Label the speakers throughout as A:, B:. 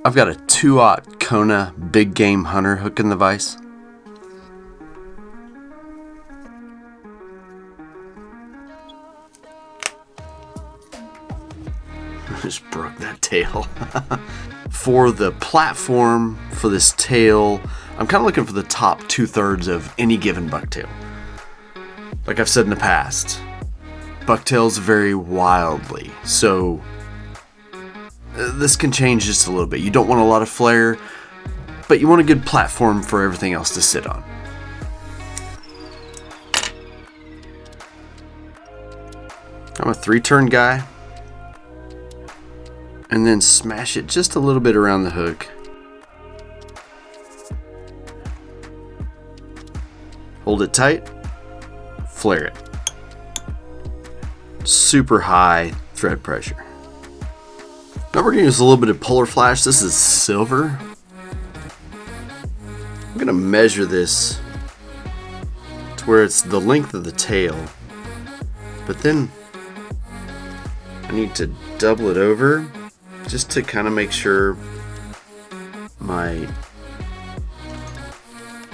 A: I've got a 2/0 Kona big game hunter hook in the vise. I just broke that tail. For the platform for this tail, I'm kind of looking for the top 2/3 of any given bucktail. Like I've said in the past, bucktails vary wildly, so this can change just a little bit. You don't want a lot of flare, but you want a good platform for everything else to sit on. I'm a 3-turn guy. And then smash it just a little bit around the hook. Hold it tight, flare it. Super high thread pressure. Now we're going to use a little bit of polar flash. This is silver. I'm going to measure this to where it's the length of the tail, but then I need to double it over just to kind of make sure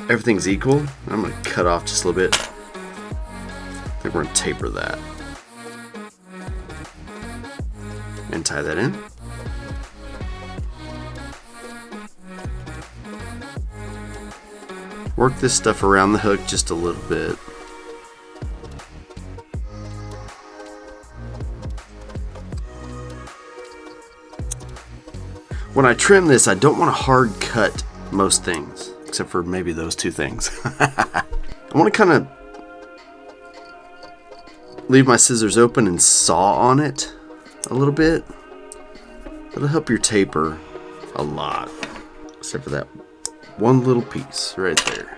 A: everything's equal. I'm going to cut off just a little bit. I think we're going to taper that and tie that in. Work this stuff around the hook just a little bit. When I trim this, I don't want to hard cut most things, except for maybe those two things. I want to kind of leave my scissors open and saw on it a little bit. It'll help your taper a lot, except for that one little piece right there.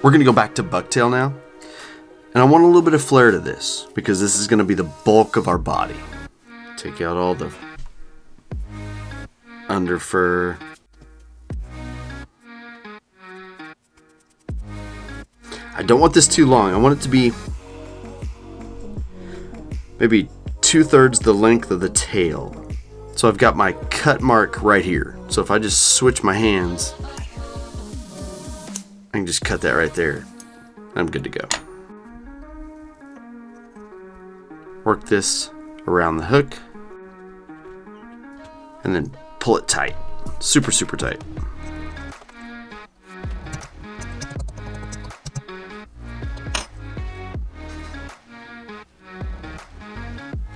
A: We're going to go back to bucktail now, and I want a little bit of flare to this because this is going to be the bulk of our body. Take out all the under fur. I don't want this too long. I want it to be maybe 2/3 the length of the tail. So I've got my cut mark right here. So if I just switch my hands, I can just cut that right there. I'm good to go. Work this around the hook and then pull it tight. Super, super tight.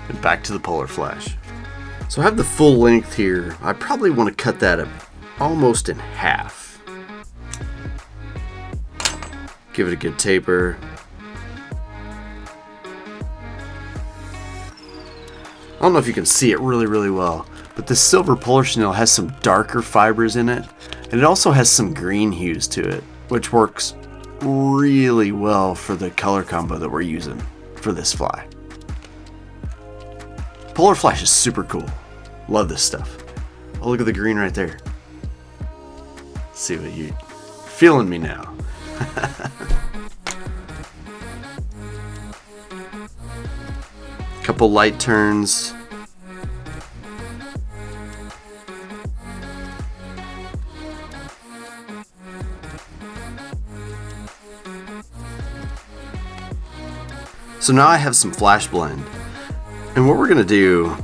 A: And back to the polar flash. So I have the full length here. I probably want to cut that almost in half. Give it a good taper. I don't know if you can see it really, really well, but this silver polar chenille has some darker fibers in it, and it also has some green hues to it, which works really well for the color combo that we're using for this fly. Polar flash is super cool. Love this stuff. Oh, look at the green right there. See what you're feeling me now. Couple light turns. So now I have some flash blend. And what we're gonna do,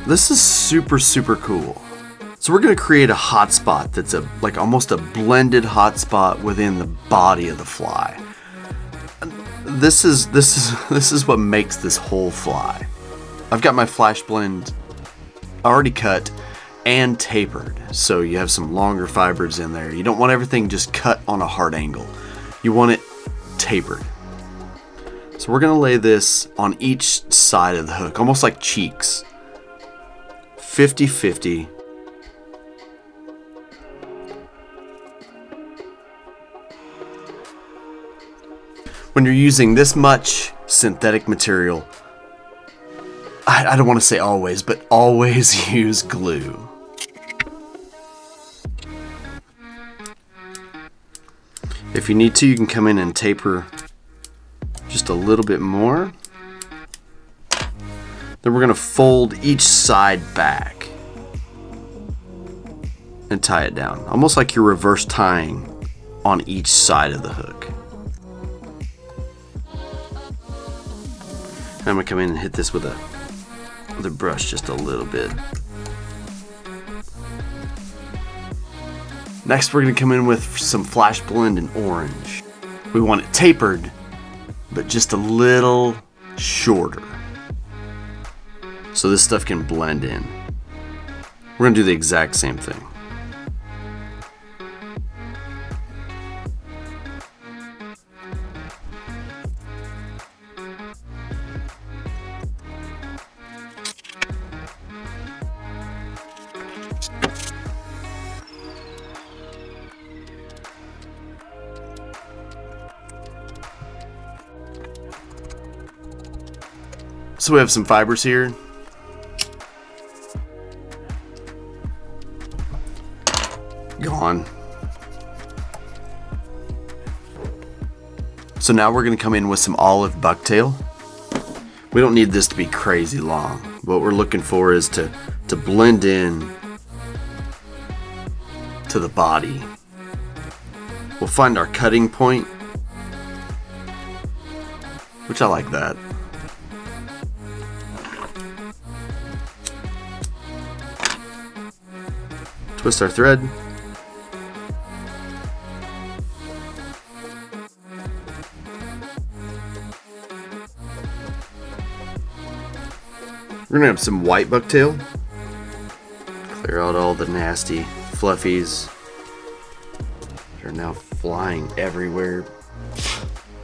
A: this is super, super cool. So we're gonna create a hotspot that's like almost a blended hotspot within the body of the fly. This is what makes this whole fly. I've got my flash blend already cut and tapered, so you have some longer fibers in there. You don't want everything just cut on a hard angle. You want it tapered. So we're gonna lay this on each side of the hook, almost like cheeks. 50-50. When you're using this much synthetic material, I don't want to say always, but always use glue. If you need to, you can come in and taper just a little bit more. Then we're going to fold each side back. and tie it down, almost like you're reverse tying on each side of the hook. And I'm gonna come in and hit this with a brush just a little bit. Next, we're gonna come in with some Flash Blend in orange. We want it tapered, but just a little shorter, so this stuff can blend in. We're gonna do the exact same thing. So we have some fibers here. Gone. So now we're going to come in with some olive bucktail. We don't need this to be crazy long. What we're looking for is to blend in to the body. We'll find our cutting point, which I like that. Twist our thread. We're gonna have some white bucktail. Clear out all the nasty fluffies that are now flying everywhere.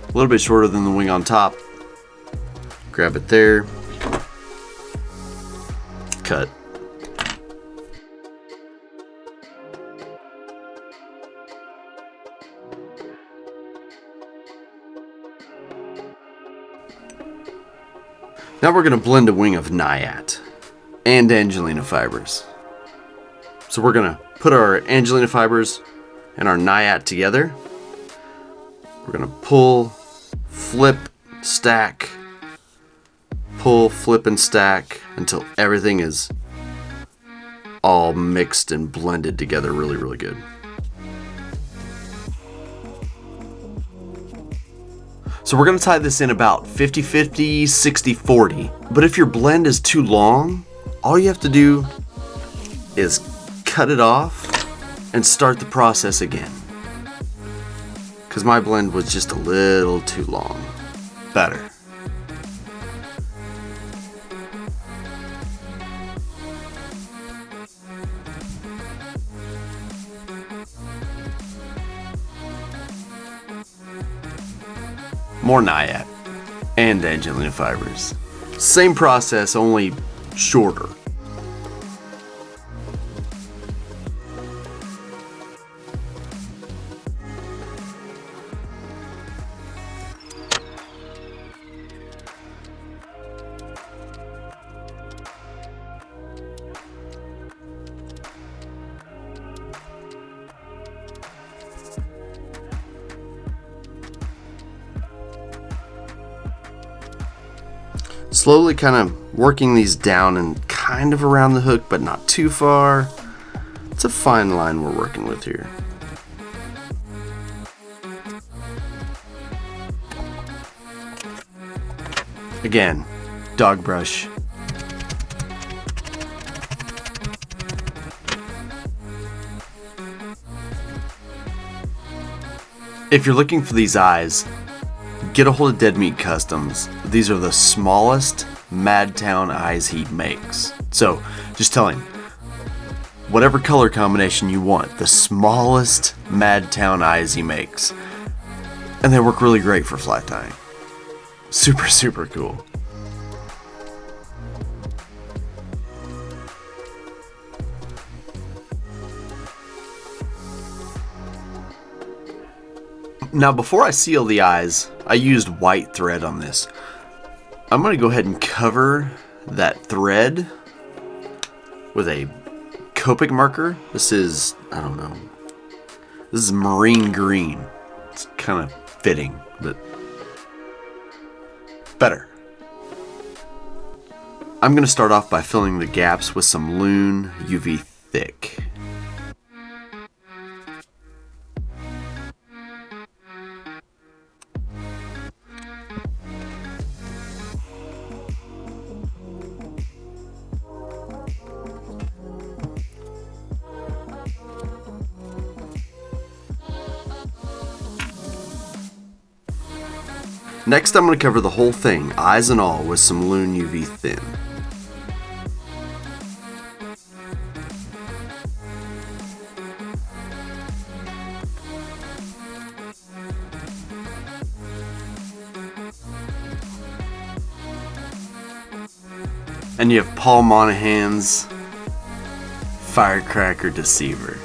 A: A little bit shorter than the wing on top. Grab it there. Cut. Now we're going to blend a wing of Naiad and Angelina fibers. So we're going to put our Angelina fibers and our Naiad together. We're going to pull, flip, stack, pull, flip, and stack until everything is all mixed and blended together really, really good. So we're going to tie this in about 50-50, 60-40. But if your blend is too long, all you have to do is cut it off and start the process again. Because my blend was just a little too long. Better. More Naiad and Angelina fibers. Same process, only shorter. Slowly kind of working these down and kind of around the hook, but not too far. It's a fine line we're working with here. Again, dog brush. If you're looking for these eyes, get a hold of Dead Meat Customs. These are the smallest Madtown eyes he makes. So just tell him, whatever color combination you want, the smallest Madtown eyes he makes. And they work really great for flat tying. Super, super cool. Now before I seal the eyes, I used white thread on this. I'm going to go ahead and cover that thread with a Copic marker. This is, I don't know, this is marine green. It's kind of fitting, but better. I'm going to start off by filling the gaps with some Loon UV Thick. Next, I'm going to cover the whole thing, eyes and all, with some Loon UV Thin. And you have Paul Monahan's Firecracker Deceiver.